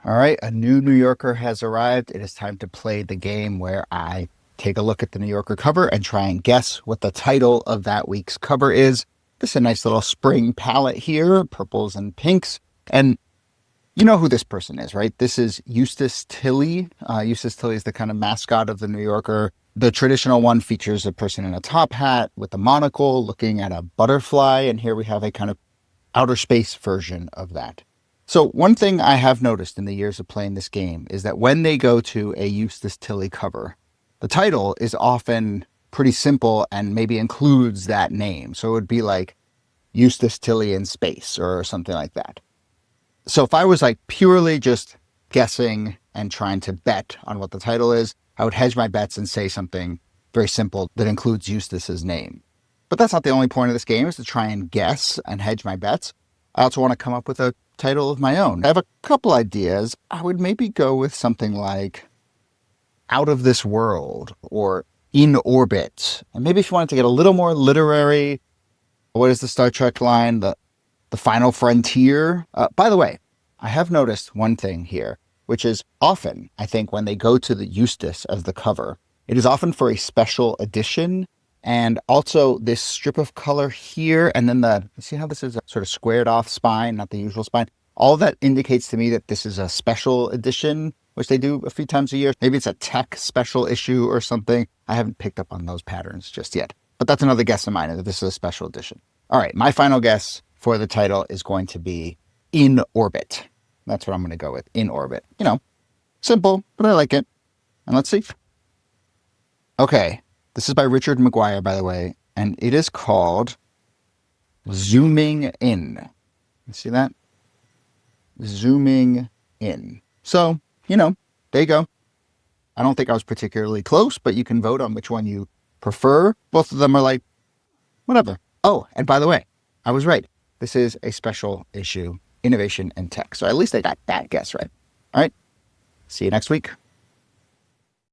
All right, a new New Yorker has arrived. It is time to play the game where I take a look at the New Yorker cover and try and guess what the title of that week's cover is. This is a nice little spring palette here, purples and pinks. And you know who this person is, right? This is Eustace Tilley. Eustace Tilley is the kind of mascot of the New Yorker. The traditional one features a person in a top hat with a monocle looking at a butterfly. And here we have a kind of outer space version of that. So one thing I have noticed in the years of playing this game is that when they go to a Eustace Tilley cover, the title is often pretty simple and maybe includes that name. So it would be like Eustace Tilley in space or something like that. So if I was like purely just guessing and trying to bet on what the title is, I would hedge my bets and say something very simple that includes Eustace's name. But that's not the only point of this game, is to try and guess and hedge my bets. I also want to come up with a title of my own. I have a couple ideas. I would maybe go with something like Out of This World or In Orbit. And maybe if you wanted to get a little more literary, what is the Star Trek line? The Final Frontier. By the way, I have noticed one thing here, which is often, I think, when they go to the Eustace as the cover, it is often for a special edition. And also this strip of color here, and then see how this is a sort of squared off spine, not the usual spine. All that indicates to me that this is a special edition, which they do a few times a year. Maybe it's a tech special issue or something. I haven't picked up on those patterns just yet. But that's another guess of mine, that this is a special edition. All right, my final guess for the title is going to be In Orbit. That's what I'm going to go with, In Orbit. You know, simple, but I like it. And let's see. Okay. This is by Richard McGuire, by the way, and it is called Zooming In. You see that? Zooming In. So, there you go. I don't think I was particularly close, but you can vote on which one you prefer. Both of them are like, whatever. Oh, and by the way, I was right. This is a special issue, Innovation and Tech. So at least I got that guess right. All right. See you next week.